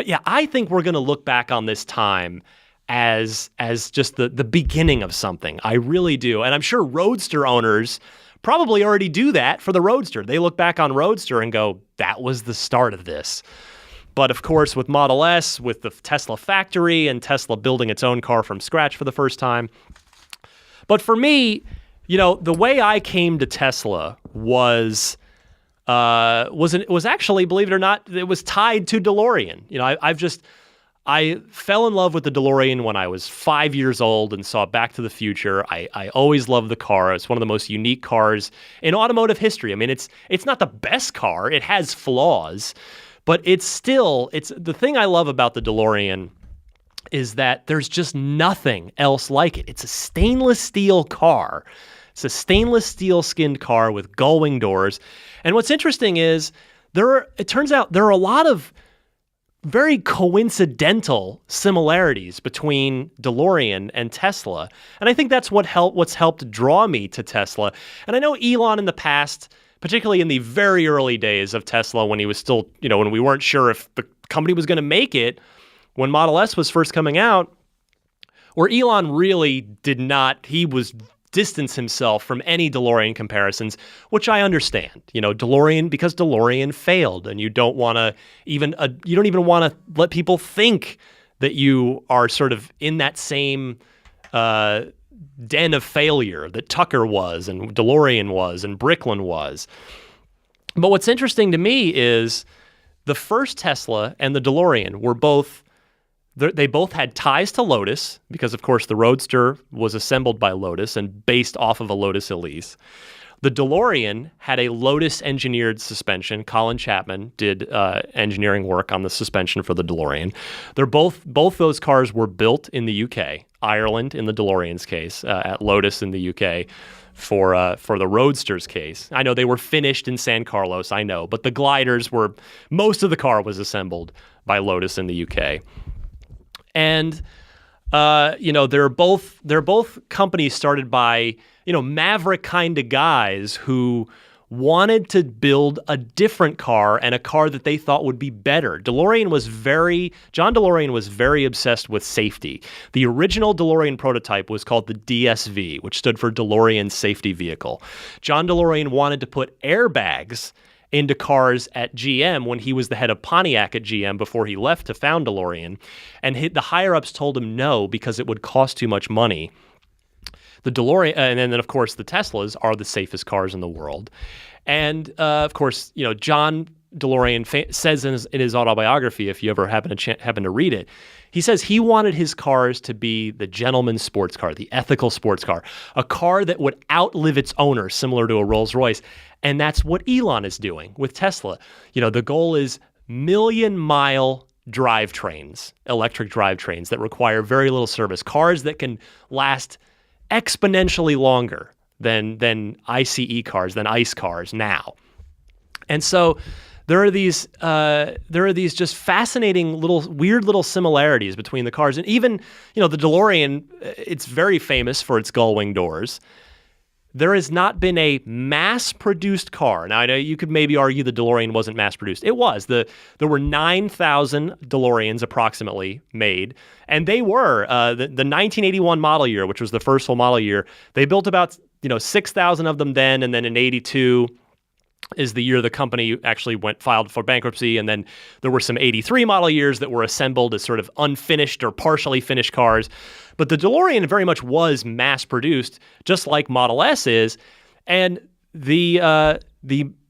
yeah, I think we're going to look back on this time as just the beginning of something. I really do. And I'm sure Roadster owners probably already do that for the Roadster. They look back on Roadster and go, that was the start of this. But of course, with Model S, with the Tesla factory and Tesla building its own car from scratch for the first time. But for me, the way I came to Tesla was actually, believe it or not, it was tied to DeLorean. I fell in love with the DeLorean when I was 5 years old and saw Back to the Future. I always loved the car. It's one of the most unique cars in automotive history. I mean, it's not the best car. It has flaws. But it's the thing I love about the DeLorean is that there's just nothing else like it. It's a stainless steel car. It's a stainless steel skinned car with gull-wing doors. And what's interesting is it turns out there are a lot of very coincidental similarities between DeLorean and Tesla. And I think that's what's helped draw me to Tesla. And I know Elon in the past, particularly in the very early days of Tesla, when he was still, when we weren't sure if the company was going to make it, when Model S was first coming out, where Elon really distanced himself from any DeLorean comparisons, which I understand. DeLorean, because DeLorean failed, and you don't even want to let people think that you are sort of in that same den of failure that Tucker was, and DeLorean was, and Bricklin was. But what's interesting to me is the first Tesla and the DeLorean were they both had ties to Lotus, because, of course, the Roadster was assembled by Lotus and based off of a Lotus Elise. The DeLorean had a Lotus-engineered suspension. Colin Chapman did engineering work on the suspension for the DeLorean. Both those cars were built in the UK, Ireland in the DeLorean's case, at Lotus in the UK for the Roadster's case. I know they were finished in San Carlos, I know, but the gliders most of the car was assembled by Lotus in the UK. And they're both companies started by maverick kind of guys who wanted to build a different car, and a car that they thought would be better. John DeLorean was very obsessed with safety. The original DeLorean prototype was called the DSV, which stood for DeLorean Safety Vehicle. John DeLorean wanted to put airbags into cars at GM when he was the head of Pontiac at GM before he left to found DeLorean. And the higher-ups told him no, because it would cost too much money. The DeLorean, and then, of course, the Teslas are the safest cars in the world. And, of course, John DeLorean says in his autobiography, if you ever happen to read it, he says he wanted his cars to be the gentleman's sports car, the ethical sports car, a car that would outlive its owner, similar to a Rolls-Royce. And that's what Elon is doing with Tesla. The goal is million-mile drivetrains, electric drivetrains that require very little service, cars that can last exponentially longer than ICE cars, than ICE cars now. And so there are these just fascinating weird little similarities between the cars. And even, the DeLorean, it's very famous for its gull-wing doors. There has not been a mass-produced car. Now, I know you could maybe argue the DeLorean wasn't mass-produced. It was. There were 9,000 DeLoreans approximately made, and they were the 1981 model year, which was the first full model year. They built about 6,000 of them then, and then in 82 is the year the company actually filed for bankruptcy, and then there were some 83 model years that were assembled as sort of unfinished or partially finished cars. But the DeLorean very much was mass-produced, just like Model S is. And the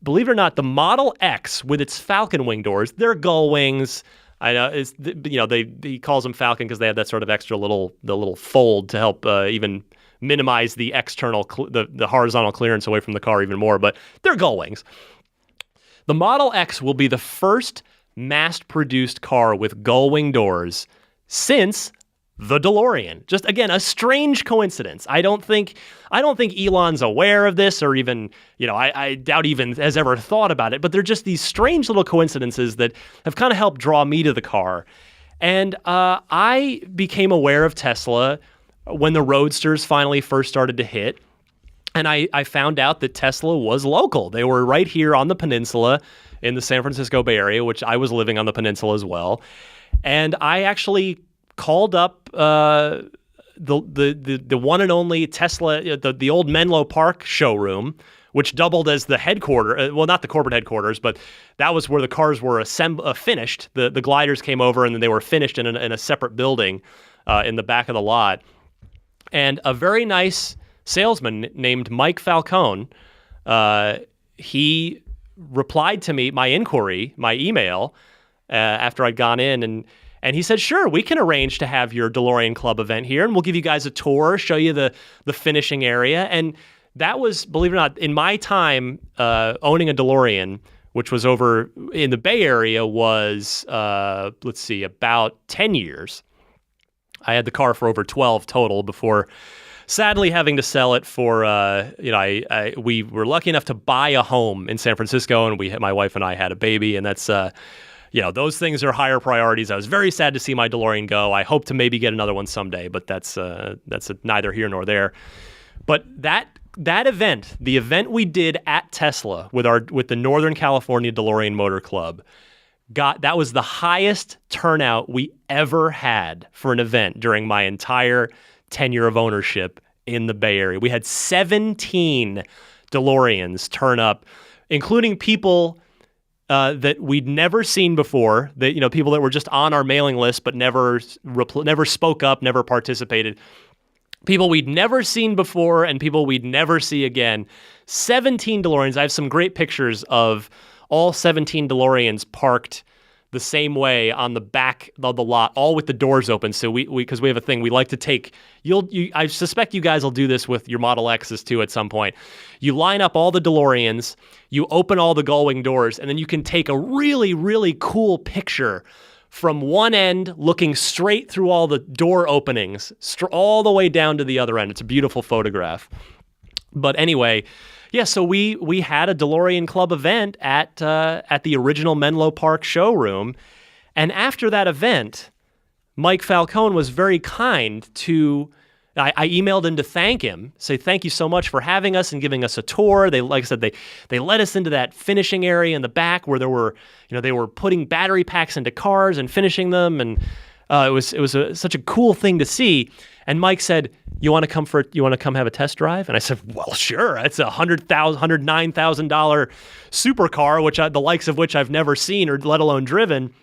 believe it or not, the Model X with its Falcon wing doors, they're gull wings. I know he calls them Falcon because they have that sort of extra little fold to help even minimize the external the horizontal clearance away from the car even more. But they're gull wings. The Model X will be the first mass-produced car with gull wing doors since the DeLorean. Just, again, a strange coincidence. I don't think Elon's aware of this, or even, I doubt even has ever thought about it, but they're just these strange little coincidences that have kind of helped draw me to the car. And I became aware of Tesla when the Roadsters finally first started to hit. And I found out that Tesla was local. They were right here on the peninsula in the San Francisco Bay Area, which I was living on the peninsula as well. And I actually called up the one and only Tesla, the old Menlo Park showroom, which doubled as the headquarters. Well, not the corporate headquarters, but that was where the cars were finished. The gliders came over, and then they were finished in a separate building in the back of the lot. And a very nice salesman named Mike Falcone, he replied to me, my email, after I'd gone in, and he said, sure, we can arrange to have your DeLorean Club event here, and we'll give you guys a tour, show you the finishing area. And that was, believe it or not, in my time owning a DeLorean, which was over in the Bay Area, was, about 10 years. I had the car for over 12 total before sadly having to sell it for, we were lucky enough to buy a home in San Francisco, and my wife and I had a baby, and that's, those things are higher priorities. I was very sad to see my DeLorean go. I hope to maybe get another one someday, but that's neither here nor there. But that event, the event we did at Tesla with the Northern California DeLorean Motor Club, that was the highest turnout we ever had for an event during my entire tenure of ownership in the Bay Area. We had 17 DeLoreans turn up, including people that we'd never seen before, that people that were just on our mailing list but never spoke up, never participated. People we'd never seen before and people we'd never see again. 17 DeLoreans. I have some great pictures of all 17 DeLoreans parked the same way on the back of the lot, all with the doors open. So because we have a thing, we like to take, I suspect you guys will do this with your Model X's too at some point. You line up all the DeLoreans, you open all the gull-wing doors, and then you can take a really, really cool picture from one end looking straight through all the door openings, all the way down to the other end. It's a beautiful photograph. But anyway, yeah, so we had a DeLorean Club event at the original Menlo Park showroom. And after that event, Mike Falcone was very kind to, I emailed him to thank him, say thank you so much for having us and giving us a tour. They, like I said, they led us into that finishing area in the back where there were, they were putting battery packs into cars and finishing them, and it was such a cool thing to see. And Mike said, "You want to come have a test drive?" And I said, "Well, sure. It's a $109,000 supercar, the likes of which I've never seen or let alone driven."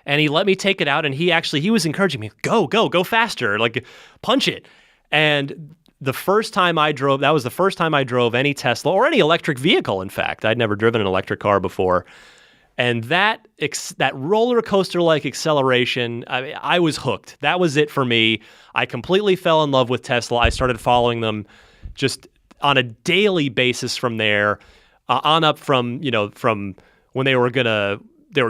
And he let me take it out, and he was encouraging me, go faster, like punch it. And that was the first time I drove any Tesla or any electric vehicle. In fact, I'd never driven an electric car before. And that roller coaster like acceleration, I was hooked. That was it for me. I completely fell in love with Tesla. I started following them just on a daily basis from there, on up from when they were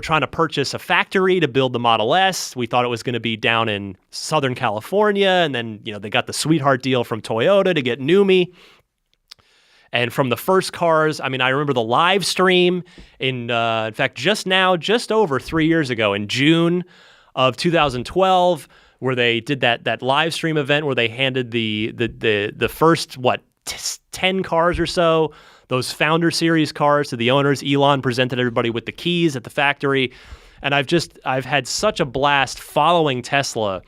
trying to purchase a factory to build the Model S. We thought it was going to be down in Southern California, and then they got the sweetheart deal from Toyota to get NUMMI. And from the first cars, I remember the live stream in fact, just over 3 years ago, in June of 2012, where they did that live stream event where they handed the first 10 cars or so, those Founder Series cars, to the owners. Elon presented everybody with the keys at the factory, and I've had such a blast following Tesla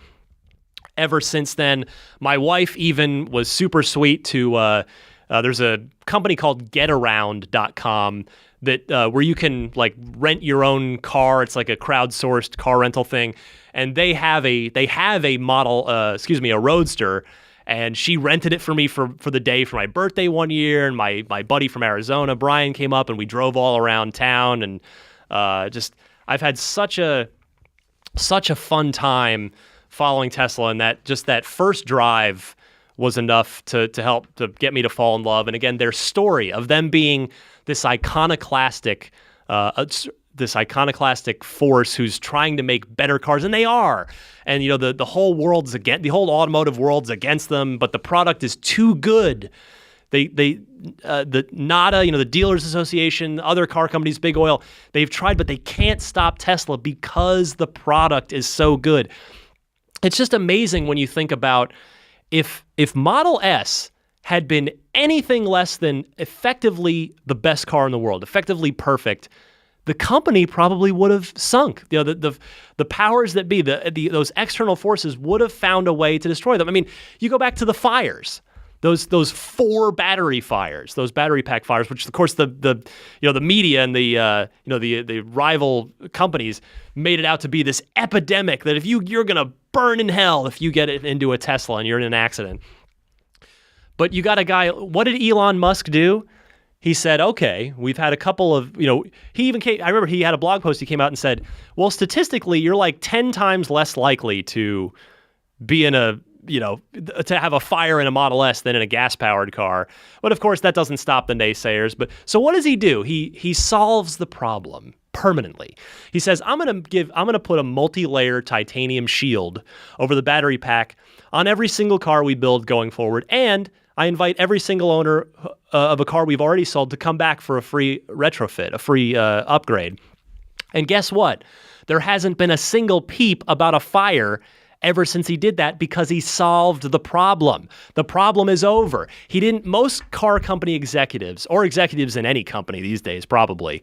ever since then. My wife even was super sweet to. There's a company called GetAround.com that where you can rent your own car. It's like a crowdsourced car rental thing, and they have a model, a Roadster, and she rented it for me for the day for my birthday one year. And my buddy from Arizona, Brian, came up and we drove all around town, and I've had such a fun time following Tesla, and that first drive was enough to help to get me to fall in love. And again, their story of them being this iconoclastic force who's trying to make better cars, and they are. And the whole automotive world's against them, but the product is too good. The NADA, the Dealers Association, other car companies, Big Oil, they've tried, but they can't stop Tesla because the product is so good. It's just amazing when you think about if Model S had been anything less than effectively the best car in the world, effectively perfect, the company probably would have sunk. The powers that be, those external forces would have found a way to destroy them. You go back to the fires, those 4 battery fires, those battery pack fires, which of course the media and the rival companies made it out to be this epidemic that if you're gonna burn in hell if you get it into a Tesla and you're in an accident. But you got a guy. What did Elon Musk do? He said, okay, we've had a couple of, he even came, I remember he had a blog post, he came out and said, well, statistically, you're like 10 times less likely to be in to have a fire in a Model S than in a gas-powered car. But of course, that doesn't stop the naysayers. But so what does he do? He solves the problem permanently. He says, I'm going to put a multi-layer titanium shield over the battery pack on every single car we build going forward, and I invite every single owner of a car we've already sold to come back for a free retrofit, a free upgrade. And guess what? There hasn't been a single peep about a fire ever since he did that because he solved the problem. The problem is over. Most car company executives, or executives in any company these days probably,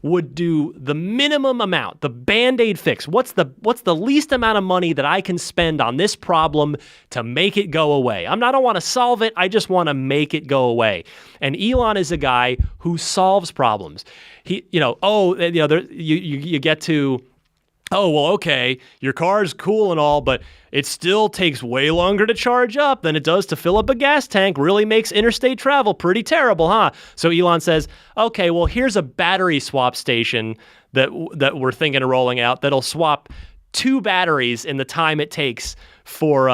would do the minimum amount, the Band-Aid fix. What's the least amount of money that I can spend on this problem to make it go away? I don't want to solve it. I just want to make it go away. And Elon is a guy who solves problems. You get to, oh, well, okay, your car's cool and all, but it still takes way longer to charge up than it does to fill up a gas tank. Really makes interstate travel pretty terrible, huh? So Elon says, okay, well, here's a battery swap station that we're thinking of rolling out that'll swap 2 batteries in the time it takes for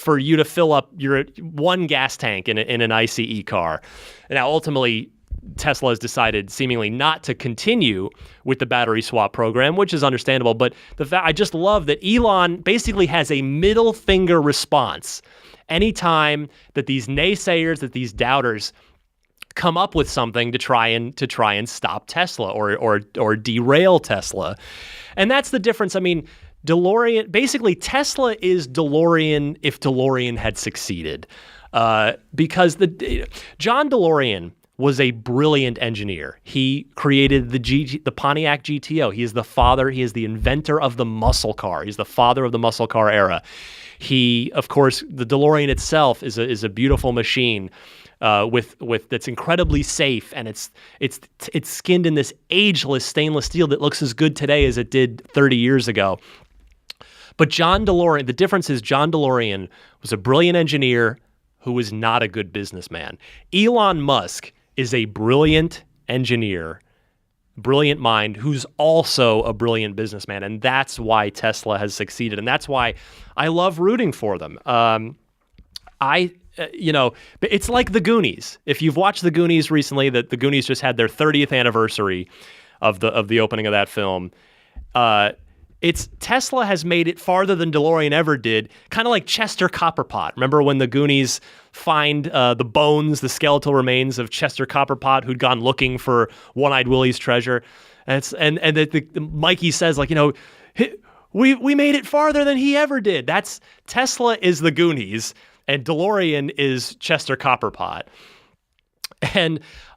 you to fill up your 1 gas tank in an ICE car. Now, ultimately, Tesla has decided seemingly not to continue with the battery swap program, which is understandable. But I just love that Elon basically has a middle finger response anytime that these naysayers, that these doubters come up with something to try and stop Tesla or derail Tesla. And that's the difference. I mean, basically Tesla is DeLorean if DeLorean had succeeded. Because John DeLorean was a brilliant engineer. He created the Pontiac GTO. He is the inventor of the muscle car. He's the father of the muscle car era. Of course, the DeLorean itself is a beautiful machine that's incredibly safe, and it's skinned in this ageless stainless steel that looks as good today as it did 30 years ago. But John DeLorean, the difference is John DeLorean was a brilliant engineer who was not a good businessman. Elon Musk is a brilliant engineer, brilliant mind, who's also a brilliant businessman. And that's why Tesla has succeeded. And that's why I love rooting for them. It's like the Goonies. If you've watched the Goonies recently, the Goonies just had their 30th anniversary of the opening of that film. Tesla has made it farther than DeLorean ever did, kind of like Chester Copperpot. Remember when the Goonies find the skeletal remains of Chester Copperpot, who'd gone looking for One-Eyed Willie's treasure, and Mikey says, like, we made it farther than he ever did. Tesla is the Goonies, and DeLorean is Chester Copperpot.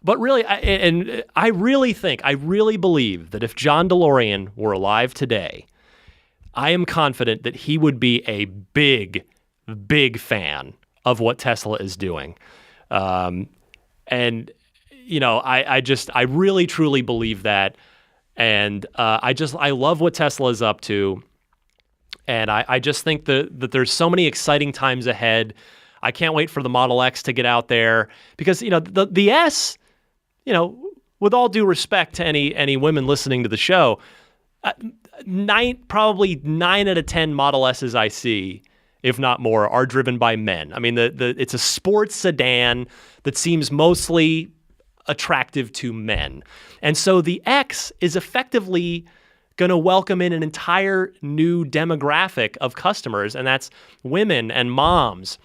But really, I really believe that if John DeLorean were alive today, I am confident that he would be a big, big fan of what Tesla is doing. I really, truly believe that. And I love what Tesla is up to. And I just think that there's so many exciting times ahead. I can't wait for the Model X to get out there because, the S, with all due respect to any women listening to the show, probably 9 out of 10 Model S's I see, if not more, are driven by men. I mean, it's a sports sedan that seems mostly attractive to men. And so the X is effectively going to welcome in an entire new demographic of customers, and that's women and moms.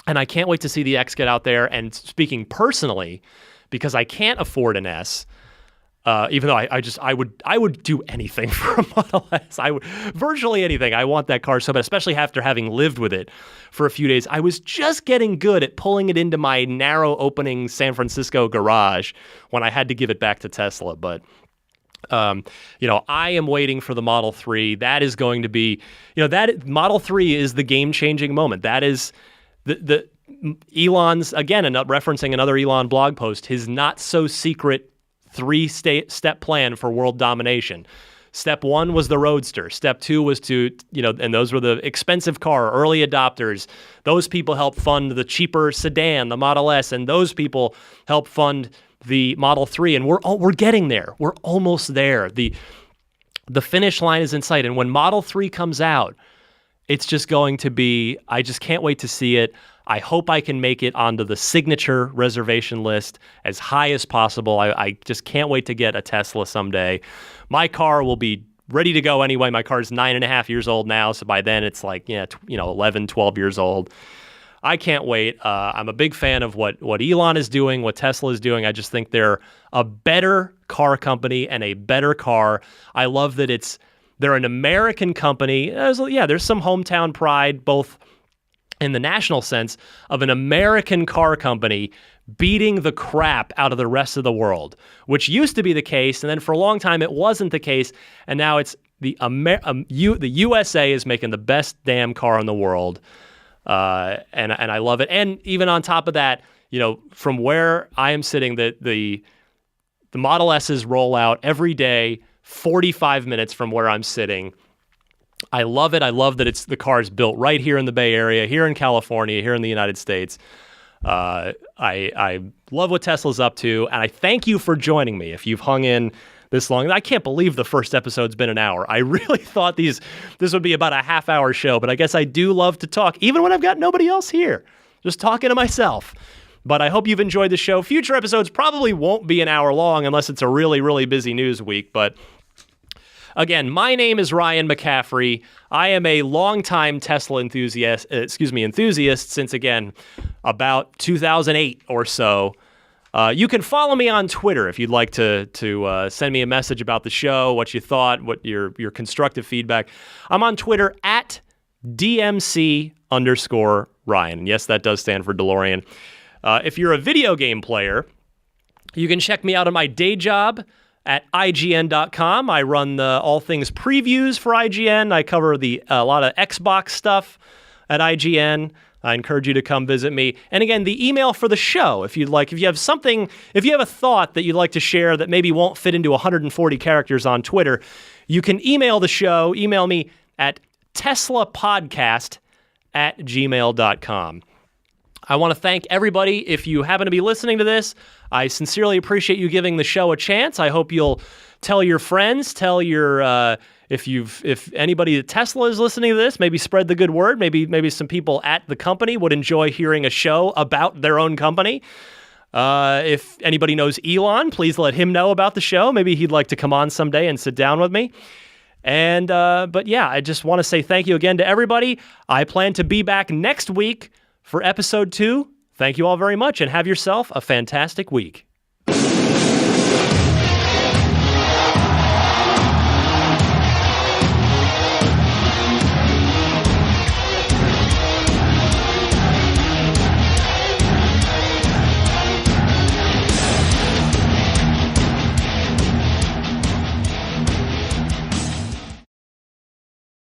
And I can't wait to see the X get out there. And speaking personally, because I can't afford an S, even though I would do anything for a Model S. Virtually anything. I want that car so bad, especially after having lived with it for a few days. I was just getting good at pulling it into my narrow opening San Francisco garage when I had to give it back to Tesla. But I am waiting for the Model 3. That is going to be, that Model 3 is the game-changing moment. That is the Elon's, again, referencing another Elon blog post, his not-so-secret 3-step plan for world domination. Step 1 was the Roadster. Step 2 was to, and those were the expensive car, early adopters. Those people helped fund the cheaper sedan, the Model S, and those people helped fund the Model 3. And we're getting there. We're almost there. The finish line is in sight. And when Model 3 comes out, it's just going to be, I just can't wait to see it. I hope I can make it onto the signature reservation list as high as possible. I just can't wait to get a Tesla someday. My car will be ready to go anyway. My car is 9.5 years old now, so by then it's like 11, 12 years old. I can't wait. I'm a big fan of what Elon is doing, what Tesla is doing. I just think they're a better car company and a better car. I love that they're an American company. There's some hometown pride, both in the national sense of an American car company beating the crap out of the rest of the world, which used to be the case, and then for a long time it wasn't the case, and now it's the USA is making the best damn car in the world, and I love it. And even on top of that, from where I am sitting, the Model S's roll out every day, 45 minutes from where I'm sitting. I love it. I love that the car is built right here in the Bay Area, here in California, here in the United States. I love what Tesla's up to, and I thank you for joining me. If you've hung in this long, I can't believe the first episode's been an hour. I really thought this would be about a half-hour show, but I guess I do love to talk, even when I've got nobody else here, just talking to myself. But I hope you've enjoyed the show. Future episodes probably won't be an hour long unless it's a really, really busy news week, but again, my name is Ryan McCaffrey. I am a longtime Tesla enthusiast since, again, about 2008 or so. You can follow me on Twitter if you'd like to send me a message about the show, what you thought, what your constructive feedback. I'm on Twitter at DMC_Ryan. Yes, that does stand for DeLorean. If you're a video game player, you can check me out on my day job at IGN.com. I run all things previews for IGN. I cover a lot of Xbox stuff at IGN. I encourage you to come visit me. And again, the email for the show, if you have a thought that you'd like to share that maybe won't fit into 140 characters on Twitter, you can email the show. Email me at teslapodcast@gmail.com. I want to thank everybody. If you happen to be listening to this, I sincerely appreciate you giving the show a chance. I hope you'll tell your friends, if anybody at Tesla is listening to this, maybe spread the good word. Maybe some people at the company would enjoy hearing a show about their own company. If anybody knows Elon, please let him know about the show. Maybe he'd like to come on someday and sit down with me. And but yeah, I just want to say thank you again to everybody. I plan to be back next week for episode 2. Thank you all very much, and have yourself a fantastic week.